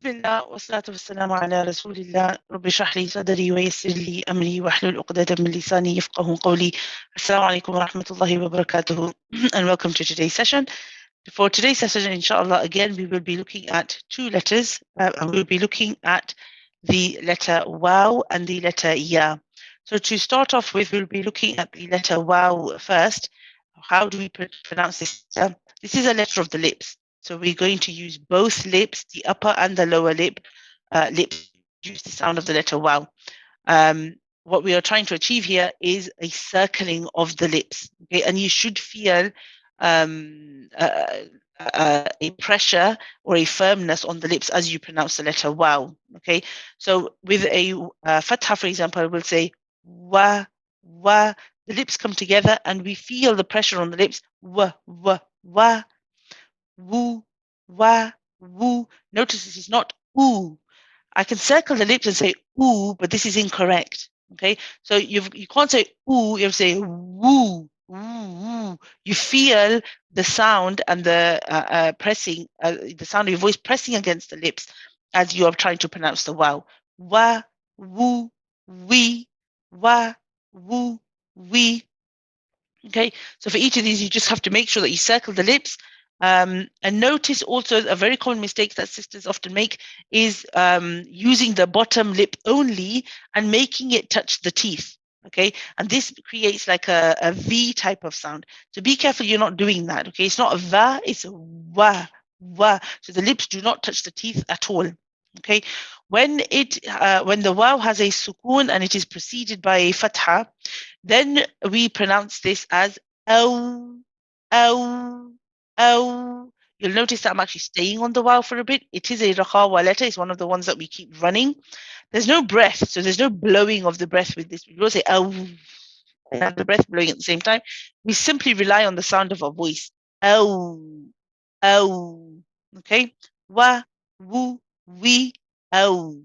بسم الله والصلاة والسلام على رسول الله رب اشرح لي صدري ويسر لي أمري واحلل عقدة من لساني يفقه قولي. Assalamu alaikum wa rahmatullahi wa barakatuh and welcome to today's session. For today's session, inshallah, again, we will be looking at two letters and we'll be looking at the letter waw and the letter ya. So to start off with, we'll be looking at the letter waw first. How do we pronounce this? This is a letter of the lips. So we're going to use both lips, the upper and the lower lips, use the sound of the letter waw. What we are trying to achieve here is a circling of the lips. Okay, and you should feel a pressure or a firmness on the lips as you pronounce the letter waw. Okay, so with a fatha, for example, we'll say wa, wa. The lips come together and we feel the pressure on the lips. Wa, wa, wa, woo, wa, woo. Notice this is not ooh. I can circle the lips and say ooh, but this is incorrect. Okay, so you can't say ooh. You have to say woo, woo, woo. You feel the sound and the pressing, the sound of your voice pressing against the lips as you are trying to pronounce the wow. Wa, woo, wee, wa, woo, wee. Okay, so for each of these, you just have to make sure that you circle the lips. And notice also a very common mistake that sisters often make is using the bottom lip only and making it touch the teeth. Okay, and this creates like a V type of sound. So be careful you're not doing that. Okay, it's not a va, it's a wa, wa. So the lips do not touch the teeth at all. Okay, when the waw has a sukoon and it is preceded by a fatha, then we pronounce this as ow, ow, ow. You'll notice that I'm actually staying on the waw for a bit. It is a rakhawa letter. It's one of the ones that we keep running. There's no breath, so there's no blowing of the breath with this. We don't say ow and have the breath blowing at the same time. We simply rely on the sound of our voice. Ow, ow. Okay? Wa, woo, we, ow.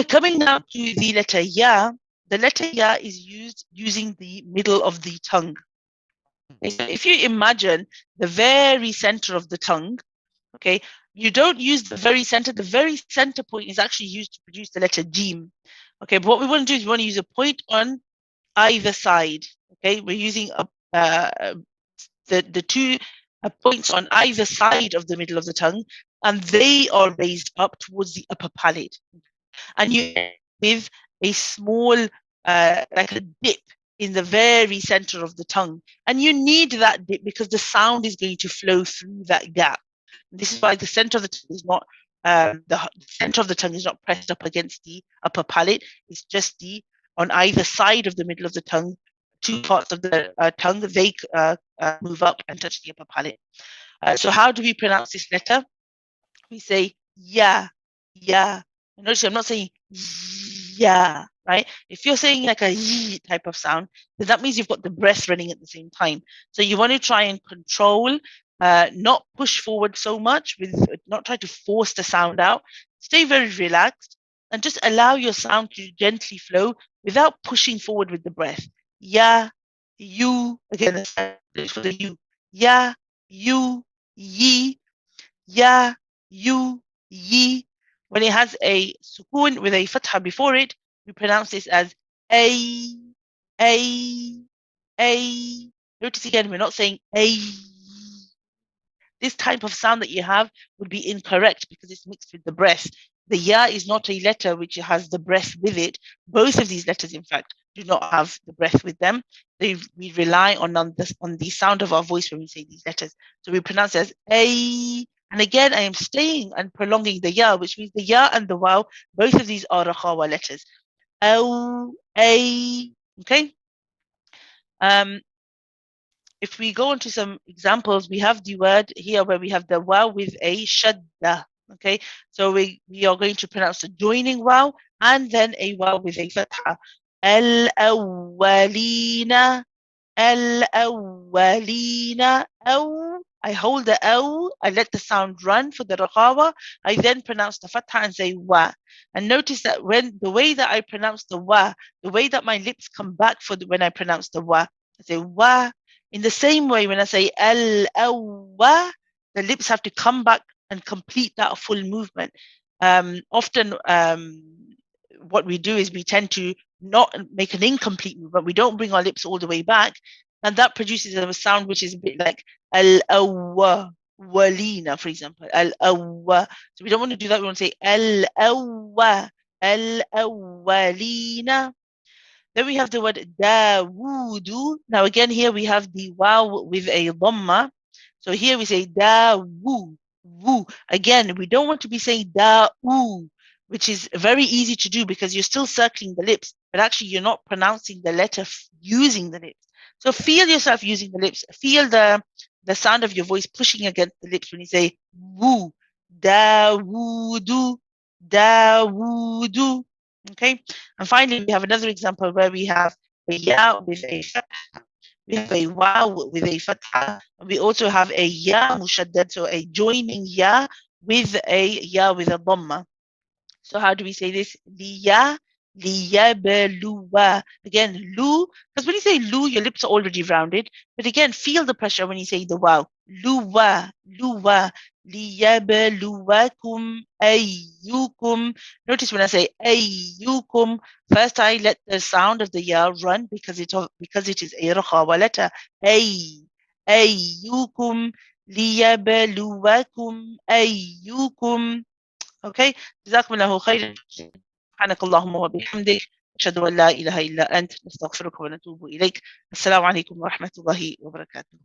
Coming now to the letter ya, the letter ya is used using the middle of the tongue. Okay, so if you imagine the very center of the tongue, okay, you don't use the very center point is actually used to produce the letter jim. Okay, but what we want to do is we want to use a point on either side. Okay, we're using the two points on either side of the middle of the tongue, and they are raised up towards the upper palate. And you end with a small, like a dip in the very center of the tongue. And you need that dip because the sound is going to flow through that gap. This is why the center of the tongue is not the center of the tongue is not pressed up against the upper palate. It's just the on either side of the middle of the tongue, two parts of the tongue, they move up and touch the upper palate. So how do we pronounce this letter? We say yeah, yeah. Notice I'm not saying yeah, right? If you're saying like a y type of sound, then that means you've got the breath running at the same time. So you want to try and control, not push forward so much, with not try to force the sound out. Stay very relaxed and just allow your sound to gently flow without pushing forward with the breath. Yeah, you again. That's for the you. Yeah, you, ye, ya, you, ye. When it has a sukoon with a fatha before it, we pronounce this as a, a, a. Notice again, we're not saying a. This type of sound that you have would be incorrect because it's mixed with the breath. The ya is not a letter which has the breath with it. Both of these letters, in fact, do not have the breath with them. We rely on the sound of our voice when we say these letters. So we pronounce it as a. And again, I am staying and prolonging the ya, which means the ya and the waw, both of these are rakhawa letters. O, a. Okay. If we go into some examples, we have the word here where we have the waw with a shadda. Okay, so we are going to pronounce the joining waw and then a waw with a fatha. Al-awwalina, al-awwalina, aw. I hold the aw, I let the sound run for the rakhawa. I then pronounce the fatha and say wa. And notice that when the way that I pronounce the wa, the way that my lips come back when I pronounce the wa, I say wa. In the same way, when I say al-awwa, the lips have to come back and complete that full movement. Often, what we do is we tend to not make an incomplete movement. We don't bring our lips all the way back, and that produces a sound which is a bit like al-awwa, walina, for example, al-awwa. So we don't want to do that. We want to say al-awwa, al-awwalina. Then we have the word Dawudu. Now again, here we have the wow with a dhamma. So here we say Dawu, woo. Again, we don't want to be saying Da'u, which is very easy to do because you're still circling the lips, but actually you're not pronouncing the letter using the lips. So feel yourself using the lips. Feel the sound of your voice pushing against the lips when you say woo, Dawudu, Dawudu. Okay. And finally, we have another example where we have a ya with a fatha. We have a wow with a fatha. And we also have a ya mushaddad, so a joining ya with a dhamma. So how do we say this? Liya, liyabeluwa. Again, lu, because when you say lu, your lips are already rounded. But again, feel the pressure when you say the wow. Luwa, luwa, liyabeluwakum ayyukum. Notice when I say ayyukum, first I let the sound of the ya run because it is a rakhawa letter. Ayyukum, liyabeluwakum ayyukum. اوكي جزاكم الله خيرا سبحانك اللهم وبحمدك اشهد ان لا اله الا انت نستغفرك ونتوب اليك السلام عليكم ورحمه الله وبركاته